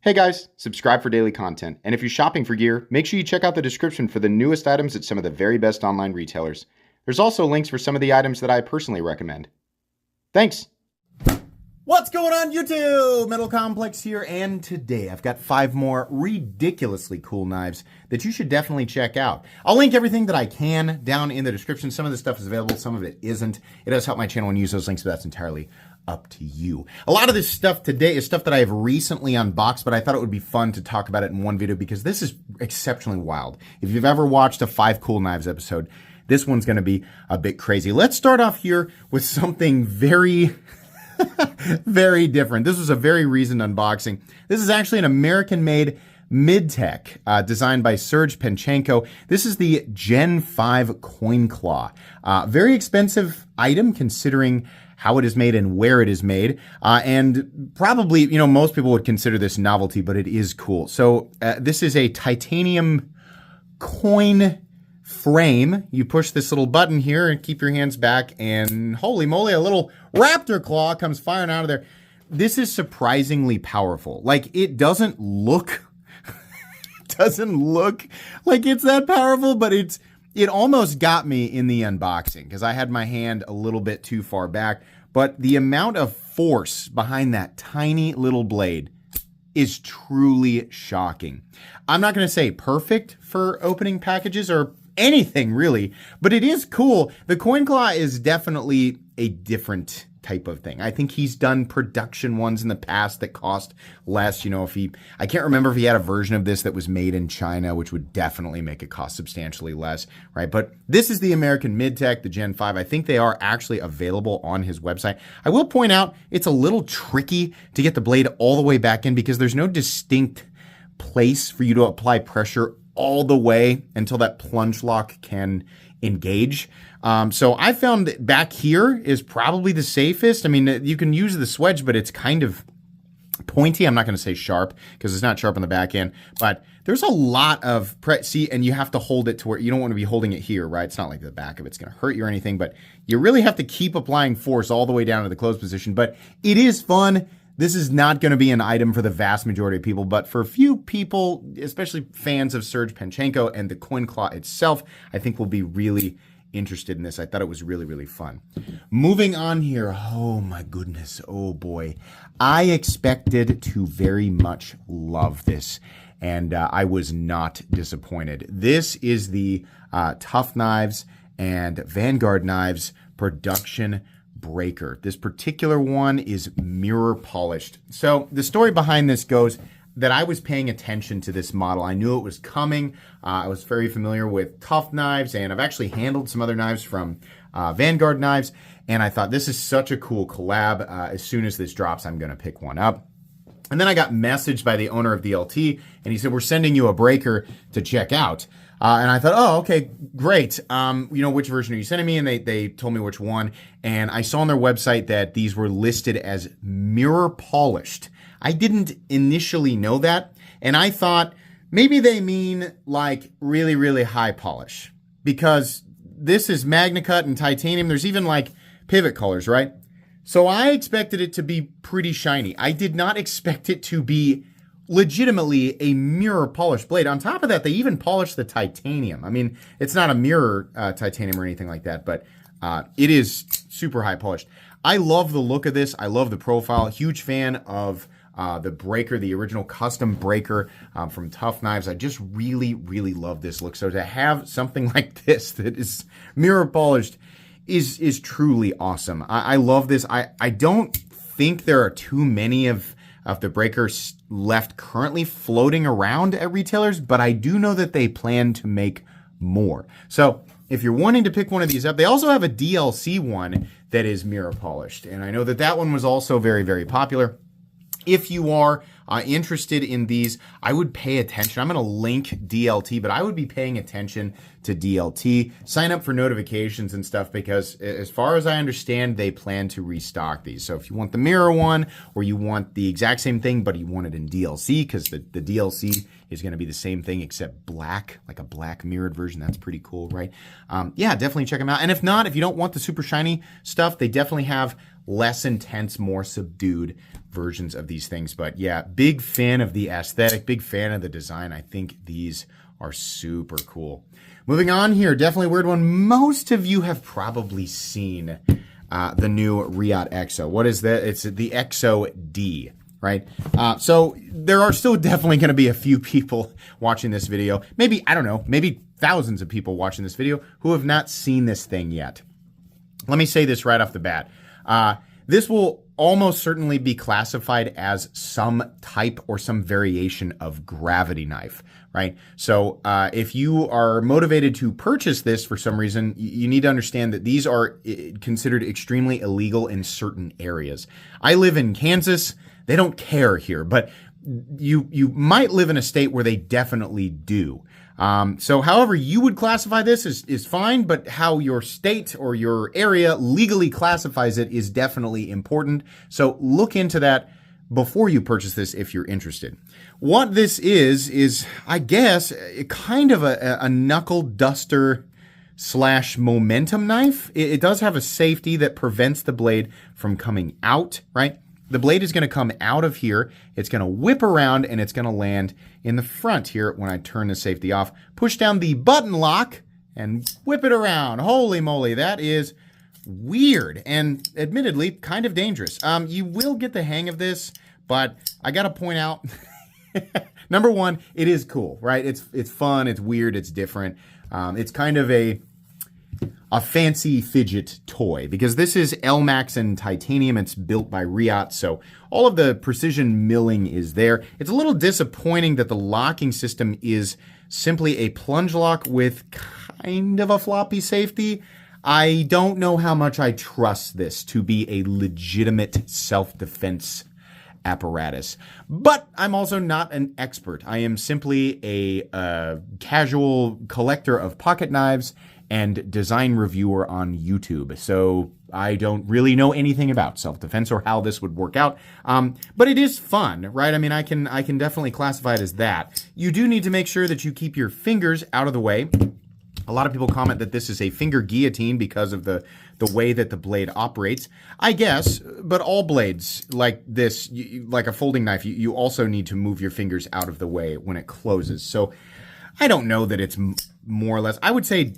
Hey guys, subscribe for daily content, and if you're shopping for gear, make sure you check out the description for the newest items at some of the very best online retailers. There's also links for some of the items that I personally recommend. Thanks! What's going on YouTube? Metal Complex here, and today I've got 5 more ridiculously cool knives that you should definitely check out. I'll link everything that I can down in the description. Some of this stuff is available, some of it isn't. It does help my channel and use those links, but that's entirely up to you. A lot of this stuff today is stuff that I have recently unboxed, but I thought it would be fun to talk about it in one video because this is exceptionally wild. If you've ever watched a 5 Cool Knives episode, this one's going to be a bit crazy. Let's start off here with something very very different. This was a very recent unboxing. This is actually an American-made mid-tech designed by Serge Panchenko. This is the Gen 5 Coin Claw. Very expensive item considering how it is made and where it is made. And probably, you know, most people would consider this novelty, but it is cool. So this is a titanium coin frame. You push this little button here and keep your hands back, and holy moly, a little raptor claw comes firing out of there. This is surprisingly powerful. Like, it doesn't look like it's that powerful, but it almost got me in the unboxing because I had my hand a little bit too far back. But the amount of force behind that tiny little blade is truly shocking. I'm not going to say perfect for opening packages or anything really, but it is cool. The Coin Claw is definitely a different type of thing. I think he's done production ones in the past that cost less. You know, I can't remember if he had a version of this that was made in China, which would definitely make it cost substantially less, right? But this is the American mid-tech, the Gen 5. I think they are actually available on his website. I will point out it's a little tricky to get the blade all the way back in because there's no distinct place for you to apply pressure all the way until that plunge lock can engage. So I found that back here is probably the safest. I mean, you can use the swedge, but it's kind of pointy. I'm not going to say sharp because it's not sharp on the back end, but there's a lot of see, and you have to hold it to where you don't want to be holding it here, right? It's not like the back of it's going to hurt you or anything, but you really have to keep applying force all the way down to the closed position. But it is fun. This is not going to be an item for the vast majority of people, but for a few people, especially fans of Serge Panchenko and the Coin Claw itself, I think will be really interested in this. I thought it was really, really fun. Moving on here. Oh my goodness. Oh boy. I expected to very much love this, and I was not disappointed. This is the Tough Knives and Vanguard Knives production breaker. This particular one is mirror polished. So the story behind this goes that I was paying attention to this model. I knew it was coming. I was very familiar with Tough Knives, and I've actually handled some other knives from Vanguard Knives, and I thought this is such a cool collab. As soon as this drops, I'm going to pick one up. And then I got messaged by the owner of the LT, and he said, we're sending you a breaker to check out. And I thought, oh, okay, great. You know, which version are you sending me? And they told me which one. And I saw on their website that these were listed as mirror polished. I didn't initially know that. And I thought maybe they mean like really, really high polish, because this is Magna Cut and titanium. There's even like pivot colors, right? So I expected it to be pretty shiny. I did not expect it to be legitimately a mirror polished blade. On top of that, they even polished the titanium. I mean, it's not a mirror titanium or anything like that, but it is super high polished. I love the look of this. I love the profile. Huge fan of the breaker, the original custom breaker from Tough Knives. I just really, really love this look. So to have something like this that is mirror polished is truly awesome. I love this. I don't think there are too many of the breakers left currently floating around at retailers, but I do know that they plan to make more. So if you're wanting to pick one of these up, they also have a DLC one that is mirror polished. And I know that that one was also very, very popular. If you are interested in these, I would pay attention. I'm going to link DLT, but I would be paying attention to DLT. Sign up for notifications and stuff because as far as I understand, they plan to restock these. So if you want the mirror one or you want the exact same thing, but you want it in DLC, because the DLC is going to be the same thing except black, like a black mirrored version. That's pretty cool, right? Yeah, definitely check them out. And if not, if you don't want the super shiny stuff, they definitely have less intense, more subdued versions of these things. But yeah, big fan of the aesthetic, big fan of the design. I think these are super cool. Moving on here, definitely a weird one. Most of you have probably seen the new Riot EXO. What is that? It's the EXO D, right? So there are still definitely going to be a few people watching this video. Maybe, I don't know, maybe thousands of people watching this video who have not seen this thing yet. Let me say this right off the bat. This will almost certainly be classified as some type or some variation of gravity knife, right? So if you are motivated to purchase this for some reason, you need to understand that these are considered extremely illegal in certain areas. I live in Kansas. They don't care here, but you might live in a state where they definitely do. So however you would classify this is fine, but how your state or your area legally classifies it is definitely important. So look into that before you purchase this if you're interested. What this is I guess kind of a knuckle duster / momentum knife. It does have a safety that prevents the blade from coming out, right? The blade is going to come out of here. It's going to whip around and it's going to land in the front here when I turn the safety off. Push down the button lock and whip it around. Holy moly, that is weird and admittedly kind of dangerous. You will get the hang of this, but I got to point out, number one, it is cool, right? It's fun, it's weird, it's different. It's kind of a fancy fidget toy because this is L-Max and titanium. It's built by Riot, so all of the precision milling is there. It's a little disappointing that the locking system is simply a plunge lock with kind of a floppy safety. I don't know how much I trust this to be a legitimate self-defense apparatus, but I'm also not an expert. I am simply a casual collector of pocket knives and design reviewer on YouTube. So I don't really know anything about self-defense or how this would work out. But it is fun, right? I mean, I can definitely classify it as that. You do need to make sure that you keep your fingers out of the way. A lot of people comment that this is a finger guillotine because of the way that the blade operates. I guess, but all blades like this, like a folding knife, you also need to move your fingers out of the way when it closes. So I don't know that it's more or less. I would say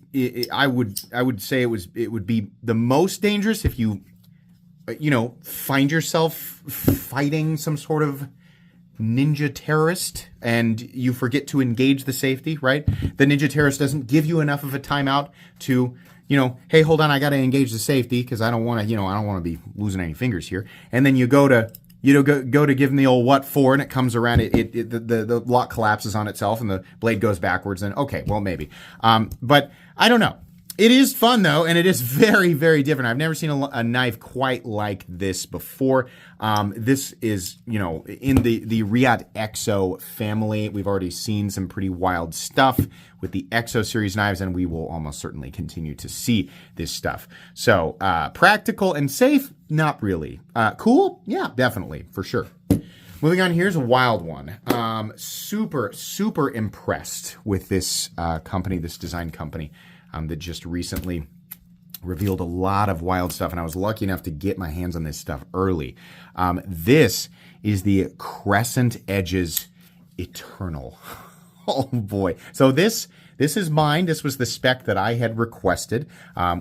I would say it would be the most dangerous if you find yourself fighting some sort of ninja terrorist and you forget to engage the safety, right? The ninja terrorist doesn't give you enough of a timeout to, hey, hold on, I got to engage the safety because I don't want to be losing any fingers here. And then you go to give him the old what for, and it comes around, the lock collapses on itself and the blade goes backwards, and okay, well, maybe. But I don't know. It is fun, though, and it is very, very different. I've never seen a knife quite like this before. This is, in the Riot EXO family. We've already seen some pretty wild stuff with the EXO series knives, and we will almost certainly continue to see this stuff. So, practical and safe? Not really. Cool? Yeah, definitely, for sure. Moving on, here's a wild one. Super, super impressed with this company, this design company. That just recently revealed a lot of wild stuff, and I was lucky enough to get my hands on this stuff early. This is the Crescent Edges Eternal. Oh boy. So this is mine. This was the spec that I had requested,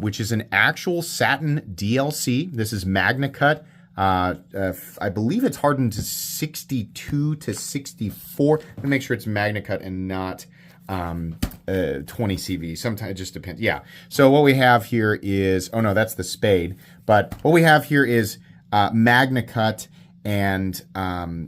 which is an actual satin DLC. This is Magna Cut. I believe it's hardened to 62 to 64. Let me make sure it's Magna Cut and not 20 CV. Sometimes it just depends. Yeah. So what we have here is, oh no, that's the Spade. But what we have here is Magna Cut, and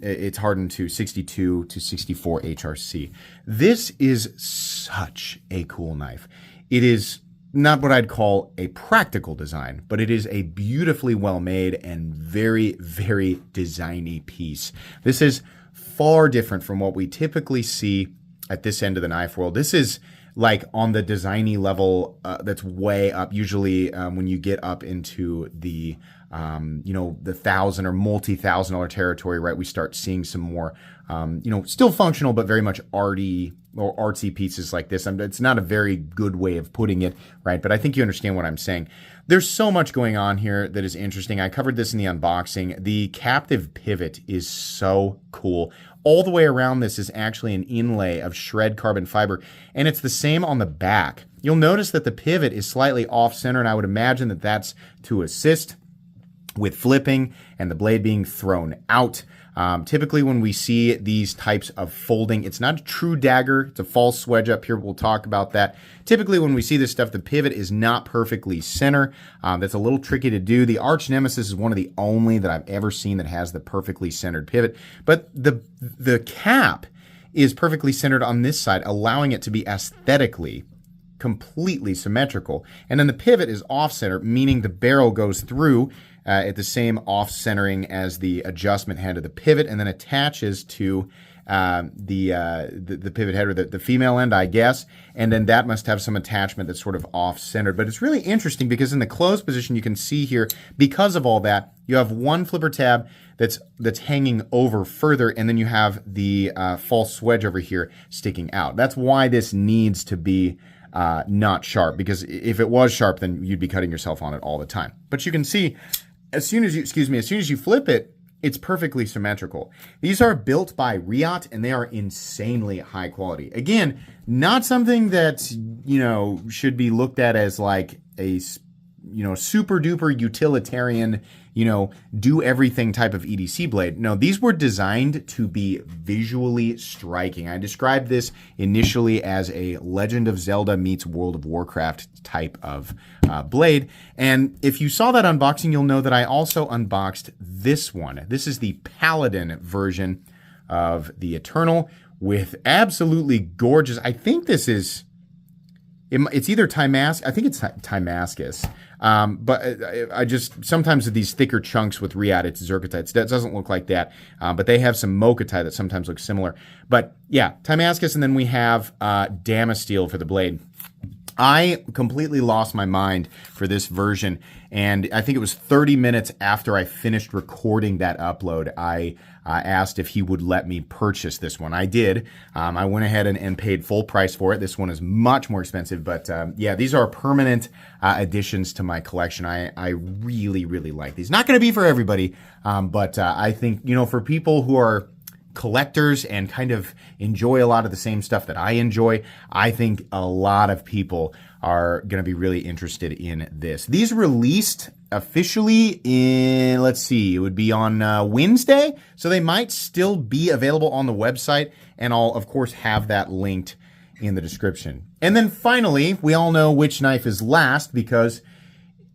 it's hardened to 62 to 64 HRC. This is such a cool knife. It is not what I'd call a practical design, but it is a beautifully well made and very, very designy piece. This is far different from what we typically see at this end of the knife world. This is like on the designy level that's way up. Usually when you get up into the the $1,000 or multi-$1,000 territory, right, we start seeing some more still functional but very much arty or artsy pieces like this. It's not a very good way of putting it, right, but I think you understand what I'm saying. There's so much going on here that is interesting. I covered this in the unboxing. The captive pivot is so cool. All the way around this is actually an inlay of shred carbon fiber, and it's the same on the back. You'll notice that the pivot is slightly off-center, and I would imagine that that's to assist with flipping and the blade being thrown out. Typically when we see these types of folding, it's not a true dagger, it's a false wedge up here. We'll talk about that. Typically when we see this stuff, the pivot is not perfectly center. That's a little tricky to do. The Arch Nemesis is one of the only that I've ever seen that has the perfectly centered pivot, but the cap is perfectly centered on this side, allowing it to be aesthetically completely symmetrical. And then the pivot is off-center, meaning the barrel goes through at the same off-centering as the adjustment head of the pivot, and then attaches to the pivot head, or the female end, I guess, and then that must have some attachment that's sort of off-centered. But it's really interesting because in the closed position, you can see here, because of all that, you have one flipper tab that's hanging over further, and then you have the false wedge over here sticking out. That's why this needs to be not sharp, because if it was sharp, then you'd be cutting yourself on it all the time. But you can see, as soon as you flip it, it's perfectly symmetrical. These are built by Riot, and they are insanely high quality. Again, not something that, should be looked at as like a, super duper utilitarian, do everything type of EDC blade. No, these were designed to be visually striking. I described this initially as a Legend of Zelda meets World of Warcraft type of blade. And if you saw that unboxing, you'll know that I also unboxed this one. This is the Paladin version of the Eternal with absolutely gorgeous, I think this is, it's either I think it's Timascus. But I just, sometimes with these thicker chunks with Riot, it's Zerkatite. That doesn't look like that. But they have some Mokatite that sometimes looks similar. But yeah, Timascus, and then we have Damasteel for the blade. I completely lost my mind for this version, and I think it was 30 minutes after I finished recording that upload, I asked if he would let me purchase this one. I did. I went ahead and paid full price for it. This one is much more expensive, but yeah, these are permanent additions to my collection. I really, really like these. Not going to be for everybody, but I think, for people who are collectors and kind of enjoy a lot of the same stuff that I enjoy, I think a lot of people are going to be really interested in this. These released officially in, let's see, it would be on Wednesday, so they might still be available on the website, and I'll, of course, have that linked in the description. And then finally, we all know which knife is last, because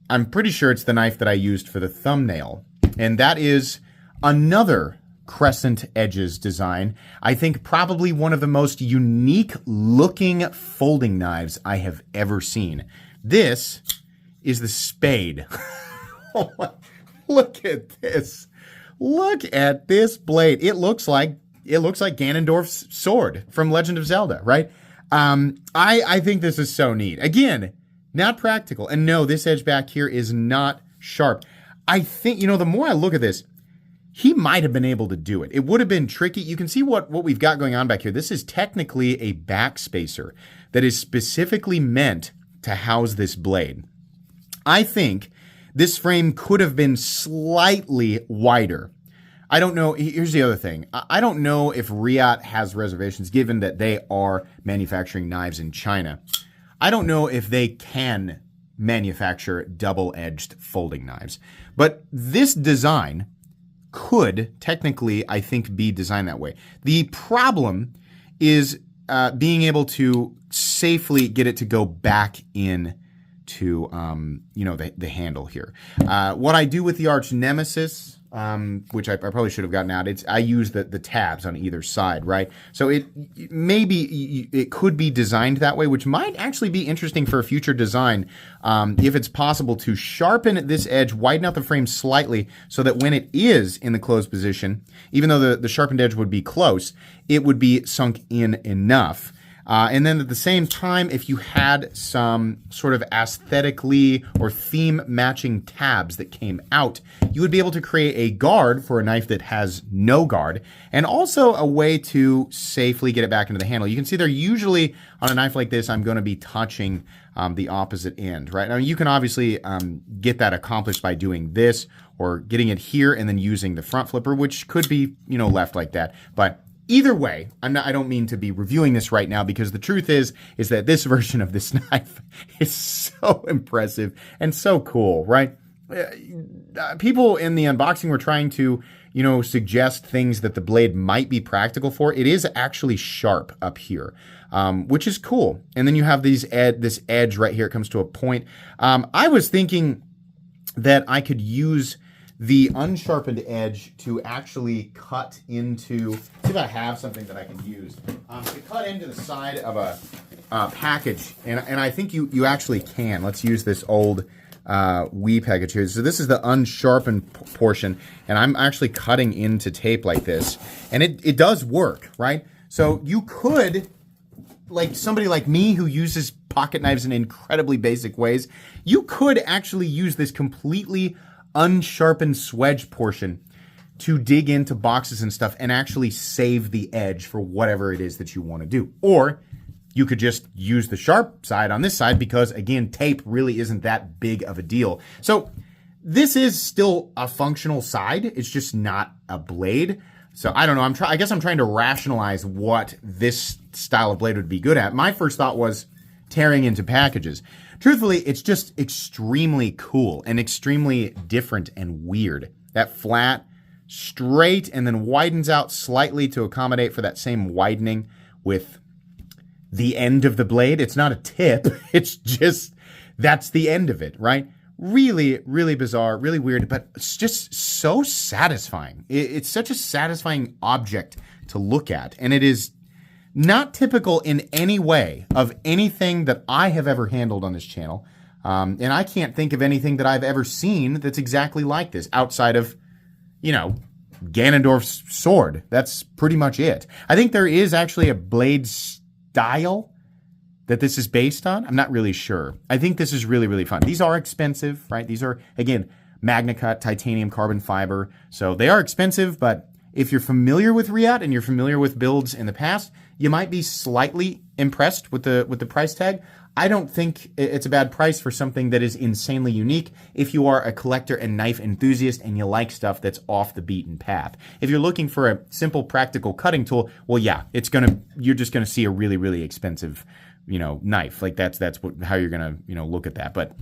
I'm pretty sure it's the knife that I used for the thumbnail, and that is another Crescent Edges design. I think probably one of the most unique looking folding knives I have ever seen. This is the Spade. Look at this. Look at this blade. It looks like Ganondorf's sword from Legend of Zelda, right? I think this is so neat. Again, not practical. And no, this edge back here is not sharp. I think, the more I look at this, he might have been able to do it. It would have been tricky. You can see what we've got going on back here. This is technically a back spacer that is specifically meant to house this blade. I think this frame could have been slightly wider. I don't know. Here's the other thing. I don't know if Riot has reservations, given that they are manufacturing knives in China. I don't know if they can manufacture double-edged folding knives. But this design could technically, I think, be designed that way. The problem is being able to safely get it to go back in to the handle here. What I do with the Arch Nemesis, which I probably should have gotten out, I use the tabs on either side, right? So it could be designed that way, which might actually be interesting for a future design, if it's possible to sharpen this edge, widen out the frame slightly, so that when it is in the closed position, even though the sharpened edge would be close, it would be sunk in enough And then at the same time, if you had some sort of aesthetically or theme matching tabs that came out, you would be able to create a guard for a knife that has no guard, and also a way to safely get it back into the handle. You can see there usually on a knife like this, I'm going to be touching the opposite end, right? Now you can obviously get that accomplished by doing this or getting it here and then using the front flipper, which could be, left like that. But either way, I don't mean to be reviewing this right now, because the truth is that this version of this knife is so impressive and so cool, right? People in the unboxing were trying to, suggest things that the blade might be practical for. It is actually sharp up here, which is cool. And then you have this edge right here. It comes to a point. I was thinking that I could use the unsharpened edge to actually cut into, see if I have something that I can use, to cut into the side of a package. And I think you actually can. Let's use this old Wii package here. So this is the unsharpened portion, and I'm actually cutting into tape like this. And it does work, right? So you could, like somebody like me who uses pocket knives in incredibly basic ways, you could actually use this completely unsharpened swedge portion to dig into boxes and stuff and actually save the edge for whatever it is that you want to do. Or you could just use the sharp side on this side because, again, tape really isn't that big of a deal. So this is still a functional side. It's just not a blade. So I don't know. I guess I'm trying to rationalize what this style of blade would be good at. My first thought was tearing into packages. Truthfully, it's just extremely cool and extremely different and weird. That flat, straight, and then widens out slightly to accommodate for that same widening with the end of the blade. It's not a tip. It's just, that's the end of it, right? Really, really bizarre, really weird, but it's just so satisfying. It's such a satisfying object to look at, and it is not typical in any way of anything that I have ever handled on this channel. And I can't think of anything that I've ever seen that's exactly like this outside of, Ganondorf's sword. That's pretty much it. I think there is actually a blade style that this is based on. I'm not really sure. I think this is really, really fun. These are expensive, right? These are, again, Magna Cut, titanium, carbon fiber. So they are expensive, but if you're familiar with Riot and you're familiar with builds in the past, you might be slightly impressed with the price tag. I don't think it's a bad price for something that is insanely unique if you are a collector and knife enthusiast and you like stuff that's off the beaten path. If you're looking for a simple, practical cutting tool, well, yeah, you're just gonna see a really, really expensive, knife. Like that's how you're gonna, look at that. But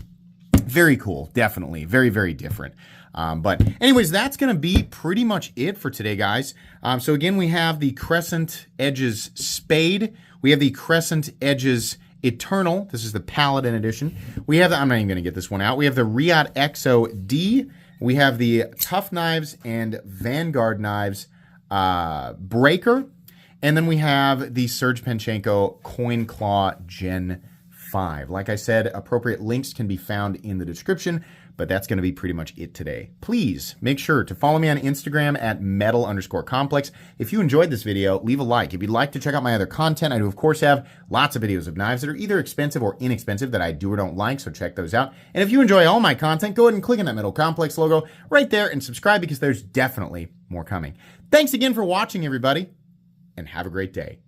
very cool, definitely, very, very different. But anyways, that's going to be pretty much it for today, guys. So again, we have the Crescent Edges Spade. We have the Crescent Edges Eternal. This is the Paladin edition. We have I'm not even going to get this one out. We have the Riot EXO D. We have the Tough Knives and Vanguard Knives Breaker. And then we have the Serge Panchenko Coin Claw Gen 5. Like I said, appropriate links can be found in the description, but that's going to be pretty much it today. Please make sure to follow me on Instagram at metal_complex. If you enjoyed this video, leave a like. If you'd like to check out my other content, I do, of course, have lots of videos of knives that are either expensive or inexpensive that I do or don't like, so check those out. And if you enjoy all my content, go ahead and click on that Metal Complex logo right there and subscribe, because there's definitely more coming. Thanks again for watching, everybody, and have a great day.